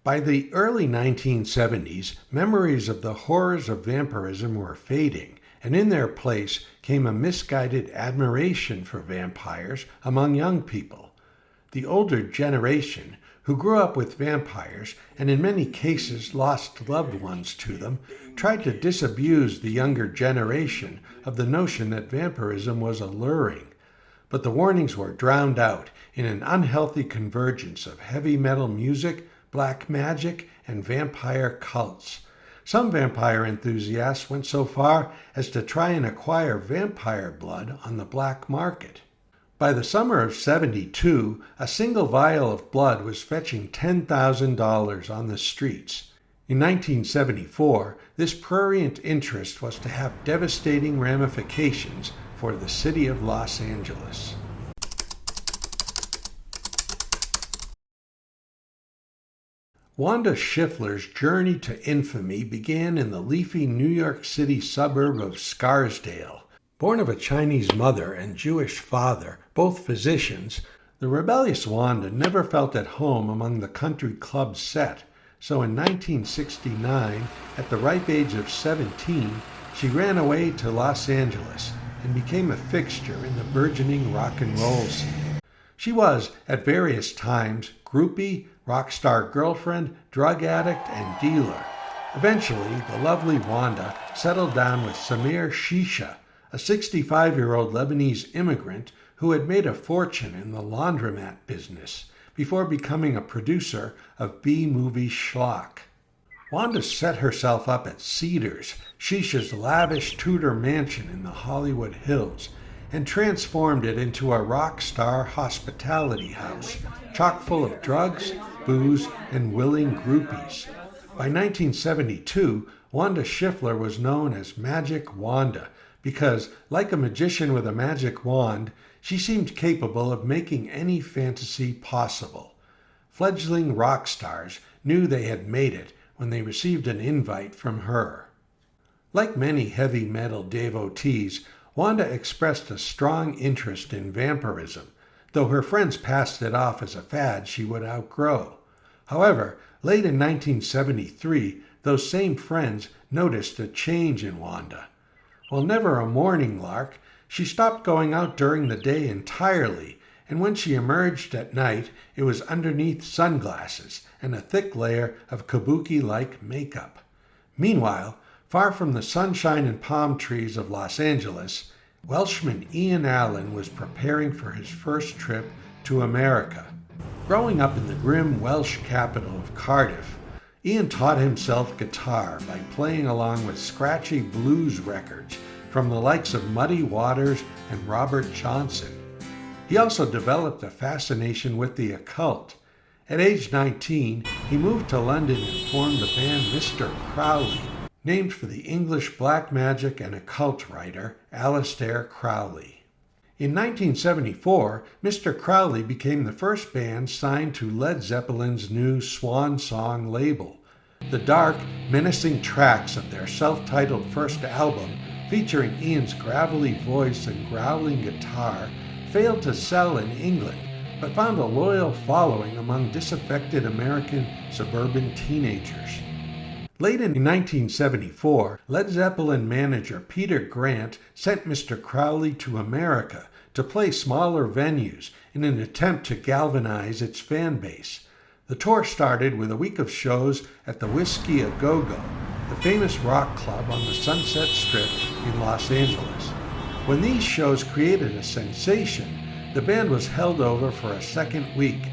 By the early 1970s, memories of the horrors of vampirism were fading, and in their place came a misguided admiration for vampires among young people. The older generation, who grew up with vampires and in many cases lost loved ones to them, tried to disabuse the younger generation of the notion that vampirism was alluring. But the warnings were drowned out in an unhealthy convergence of heavy metal music, black magic, and vampire cults. Some vampire enthusiasts went so far as to try and acquire vampire blood on the black market. By the summer of '72, a single vial of blood was fetching $10,000 on the streets. In 1974, this prurient interest was to have devastating ramifications for the city of Los Angeles. Wanda Schiffler's journey to infamy began in the leafy New York City suburb of Scarsdale. Born of a Chinese mother and Jewish father, both physicians, the rebellious Wanda never felt at home among the country club set, so in 1969, at the ripe age of 17, she ran away to Los Angeles and became a fixture in the burgeoning rock and roll scene. She was, at various times, groupie, rock star girlfriend, drug addict, and dealer. Eventually, the lovely Wanda settled down with Samir Shisha, a 65-year-old Lebanese immigrant who had made a fortune in the laundromat business before becoming a producer of B-movie schlock. Wanda set herself up at Cedars, Shisha's lavish Tudor mansion in the Hollywood Hills, and transformed it into a rock star hospitality house, chock full of drugs, booze, and willing groupies. By 1972, Wanda Schiffler was known as Magic Wanda because, like a magician with a magic wand, she seemed capable of making any fantasy possible. Fledgling rock stars knew they had made it when they received an invite from her. Like many heavy metal devotees, Wanda expressed a strong interest in vampirism, though her friends passed it off as a fad she would outgrow. However, late in 1973, those same friends noticed a change in Wanda. While never a morning lark, she stopped going out during the day entirely, and when she emerged at night, it was underneath sunglasses and a thick layer of kabuki-like makeup. Meanwhile, far from the sunshine and palm trees of Los Angeles, Welshman Ian Allen was preparing for his first trip to America. Growing up in the grim Welsh capital of Cardiff, Ian taught himself guitar by playing along with scratchy blues records from the likes of Muddy Waters and Robert Johnson. He also developed a fascination with the occult. At age 19, he moved to London and formed the band Mr. Crowley, named for the English black magic and occult writer Aleister Crowley. In 1974, Mr. Crowley became the first band signed to Led Zeppelin's new Swan Song label. The dark, menacing tracks of their self-titled first album, featuring Ian's gravelly voice and growling guitar, failed to sell in England, but found a loyal following among disaffected American suburban teenagers. Late in 1974, Led Zeppelin manager Peter Grant sent Mr. Crowley to America to play smaller venues in an attempt to galvanize its fan base. The tour started with a week of shows at the Whiskey A Go-Go, the famous rock club on the Sunset Strip in Los Angeles. When these shows created a sensation, the band was held over for a second week.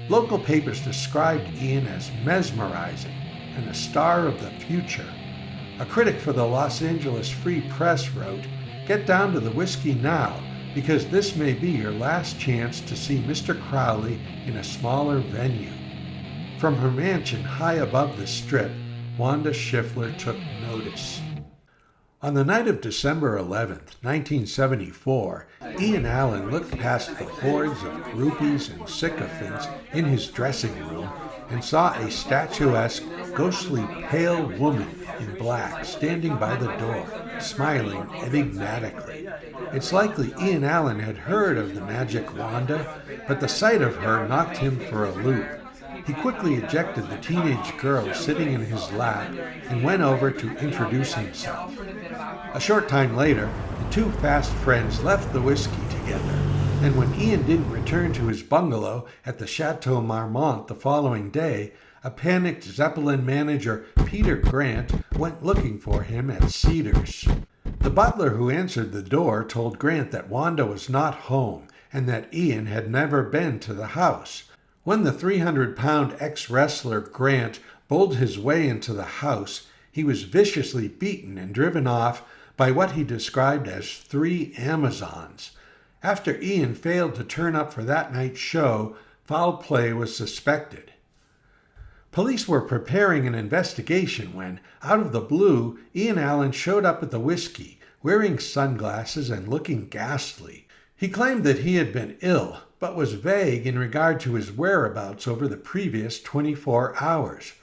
Local papers described Ian as mesmerizing and a star of the future. A critic for the Los Angeles Free Press wrote, "Get down to the Whiskey now, because this may be your last chance to see Mr. Crowley in a smaller venue." From her mansion high above the Strip, Wanda Schiffler took notice. On the night of December 11th, 1974, Ian Allen looked past the hordes of groupies and sycophants in his dressing room and saw a statuesque, ghostly pale woman in black standing by the door, smiling enigmatically. It's likely Ian Allen had heard of the magic Wanda, but the sight of her knocked him for a loop. He quickly ejected the teenage girl sitting in his lap and went over to introduce himself. A short time later, the two fast friends left the whiskey together, and when Ian didn't return to his bungalow at the Chateau Marmont the following day, a panicked Zeppelin manager, Peter Grant, went looking for him at Cedars. The butler who answered the door told Grant that Wanda was not home and that Ian had never been to the house. When the 300-pound ex-wrestler Grant bowled his way into the house, he was viciously beaten and driven off by what he described as 3 Amazons. After Ian failed to turn up for that night's show, foul play was suspected. Police were preparing an investigation when, out of the blue, Ian Allen showed up at the whiskey, wearing sunglasses and looking ghastly. He claimed that he had been ill, but was vague in regard to his whereabouts over the previous 24 hours.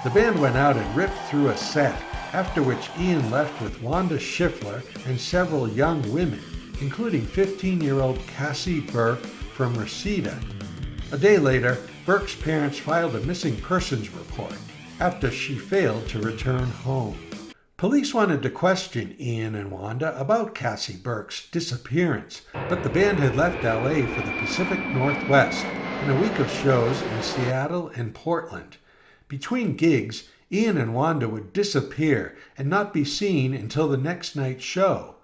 The band went out and ripped through a set, after which Ian left with Wanda Schiffler and several young women, including 15-year-old Cassie Burke from Reseda. A day later, Burke's parents filed a missing persons report after she failed to return home. Police wanted to question Ian and Wanda about Cassie Burke's disappearance, but the band had left LA for the Pacific Northwest and a week of shows in Seattle and Portland. Between gigs, Ian and Wanda would disappear and not be seen until the next night's show.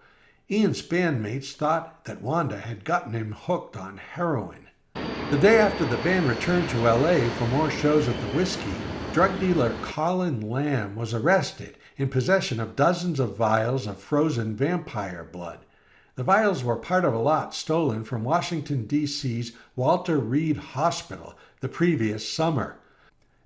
Ian's bandmates thought that Wanda had gotten him hooked on heroin. The day after the band returned to LA for more shows at the whiskey, drug dealer Colin Lamb was arrested in possession of dozens of vials of frozen vampire blood. The vials were part of a lot stolen from Washington, D.C.'s Walter Reed Hospital the previous summer.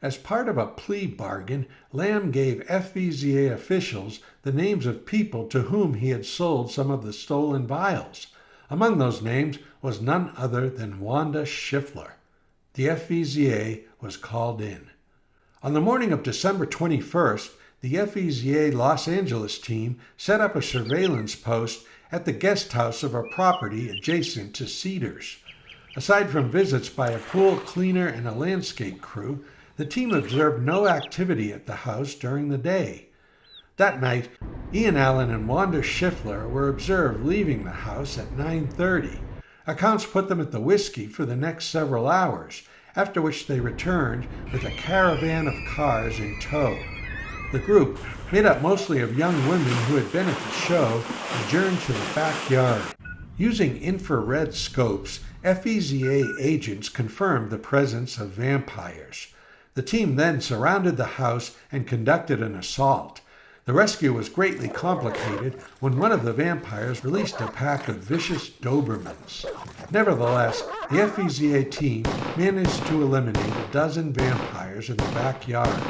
As part of a plea bargain, Lamb gave FVZA officials the names of people to whom he had sold some of the stolen vials. Among those names was none other than Wanda Schiffler. The FVZA was called in. On the morning of December 21st, the FVZA Los Angeles team set up a surveillance post at the guest house of a property adjacent to Cedars. Aside from visits by a pool cleaner and a landscape crew, the team observed no activity at the house during the day. That night, Ian Allen and Wanda Schiffler were observed leaving the house at 9:30. Accounts put them at the whiskey for the next several hours, after which they returned with a caravan of cars in tow. The group, made up mostly of young women who had been at the show, adjourned to the backyard. Using infrared scopes, FVZA agents confirmed the presence of vampires. The team then surrounded the house and conducted an assault. The rescue was greatly complicated when one of the vampires released a pack of vicious Dobermans. Nevertheless, the FVZA team managed to eliminate a dozen vampires in the backyard.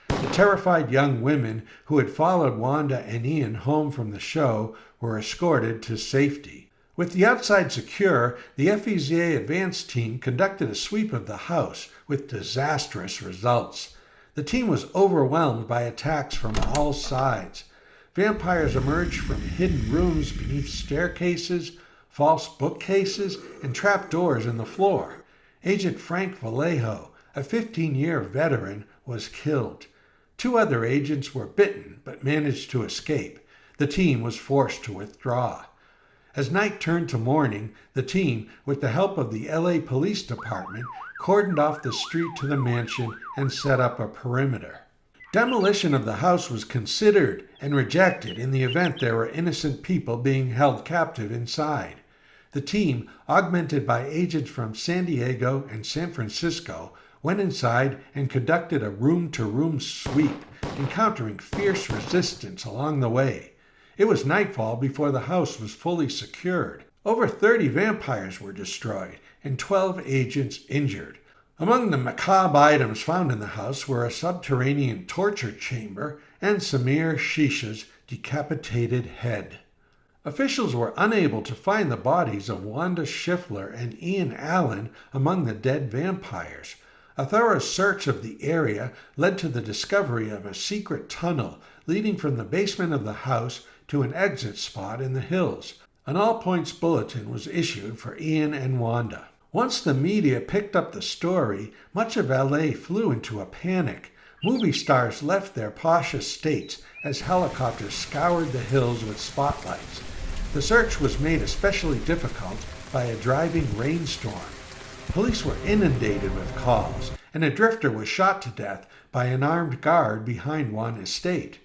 The terrified young women who had followed Wanda and Ian home from the show were escorted to safety. With the outside secure, the FVZA advance team conducted a sweep of the house with disastrous results. The team was overwhelmed by attacks from all sides. Vampires emerged from hidden rooms beneath staircases, false bookcases, and trapdoors in the floor. Agent Frank Vallejo, a 15-year veteran, was killed. 2 other agents were bitten but managed to escape. The team was forced to withdraw. As night turned to morning, the team, with the help of the LA Police Department, cordoned off the street to the mansion and set up a perimeter. Demolition of the house was considered and rejected in the event there were innocent people being held captive inside. The team, augmented by agents from San Diego and San Francisco, went inside and conducted a room-to-room sweep, encountering fierce resistance along the way. It was nightfall before the house was fully secured. Over 30 vampires were destroyed and 12 agents injured. Among the macabre items found in the house were a subterranean torture chamber and Samir Shisha's decapitated head. Officials were unable to find the bodies of Wanda Schiffler and Ian Allen among the dead vampires. A thorough search of the area led to the discovery of a secret tunnel leading from the basement of the house to an exit spot in the hills. An all-points bulletin was issued for Ian and Wanda. Once the media picked up the story, much of LA flew into a panic. Movie stars left their posh estates as helicopters scoured the hills with spotlights. The search was made especially difficult by a driving rainstorm. Police were inundated with calls, and a drifter was shot to death by an armed guard behind one estate.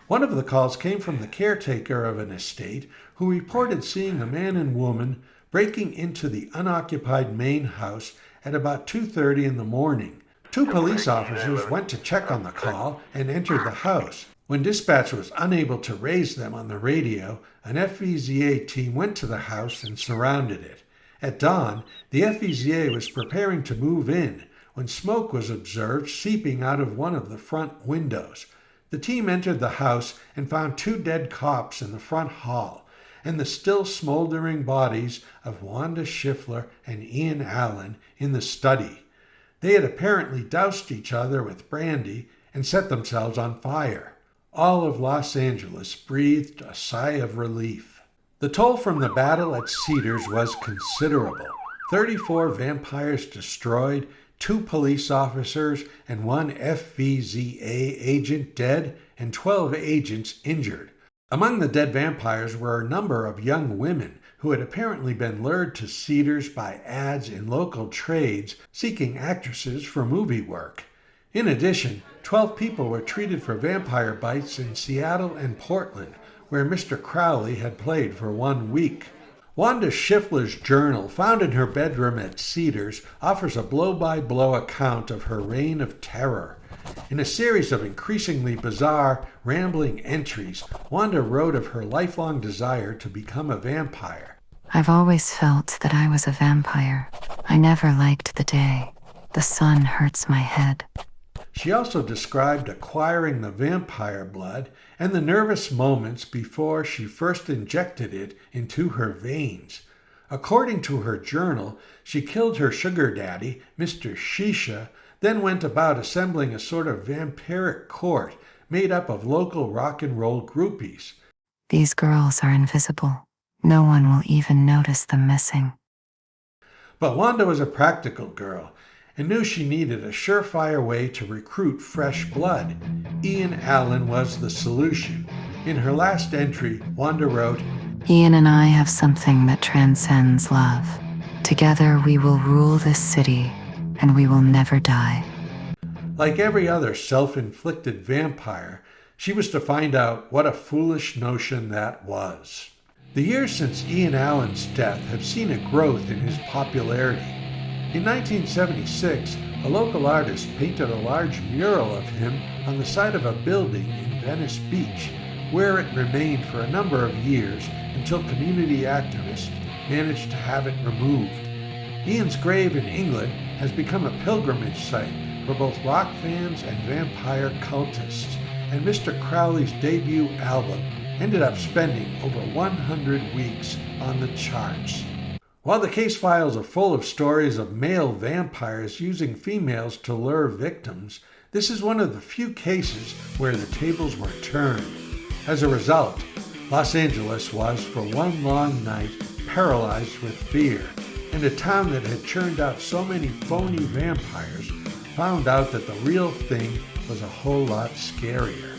One of the calls came from the caretaker of an estate who reported seeing a man and woman breaking into the unoccupied main house at about 2:30 in the morning. Two police officers went to check on the call and entered the house. When dispatch was unable to raise them on the radio, an FVZA team went to the house and surrounded it. At dawn, the FVZA was preparing to move in when smoke was observed seeping out of one of the front windows. The team entered the house and found two dead cops in the front hall and the still smoldering bodies of Wanda Schiffler and Ian Allen in the study. They had apparently doused each other with brandy and set themselves on fire. All of Los Angeles breathed a sigh of relief. The toll from the battle at Cedars was considerable. 34 vampires destroyed, 2 police officers and 1 FVZA agent dead, and 12 agents injured. Among the dead vampires were a number of young women who had apparently been lured to Cedars by ads in local trades seeking actresses for movie work. In addition, 12 people were treated for vampire bites in Seattle and Portland, where Mr. Crowley had played for 1 week. Wanda Schiffler's journal, found in her bedroom at Cedars, offers a blow-by-blow account of her reign of terror. In a series of increasingly bizarre, rambling entries, Wanda wrote of her lifelong desire to become a vampire. I've always felt that I was a vampire. I never liked the day. The sun hurts my head. She also described acquiring the vampire blood and the nervous moments before she first injected it into her veins. According to her journal, she killed her sugar daddy, Mr. Shisha, then went about assembling a sort of vampiric court made up of local rock and roll groupies. These girls are invisible. No one will even notice them missing. But Wanda was a practical girl and knew she needed a surefire way to recruit fresh blood. Ian Allen was the solution. In her last entry, Wanda wrote, Ian and I have something that transcends love. Together we will rule this city, and we will never die. Like every other self-inflicted vampire, she was to find out what a foolish notion that was. The years since Ian Allen's death have seen a growth in his popularity. In 1976, a local artist painted a large mural of him on the side of a building in Venice Beach, where it remained for a number of years until community activists managed to have it removed. Ian's grave in England has become a pilgrimage site for both rock fans and vampire cultists, and Mr. Crowley's debut album ended up spending over 100 weeks on the charts. While the case files are full of stories of male vampires using females to lure victims, this is one of the few cases where the tables were turned. As a result, Los Angeles was, for one long night, paralyzed with fear, and a town that had churned out so many phony vampires found out that the real thing was a whole lot scarier.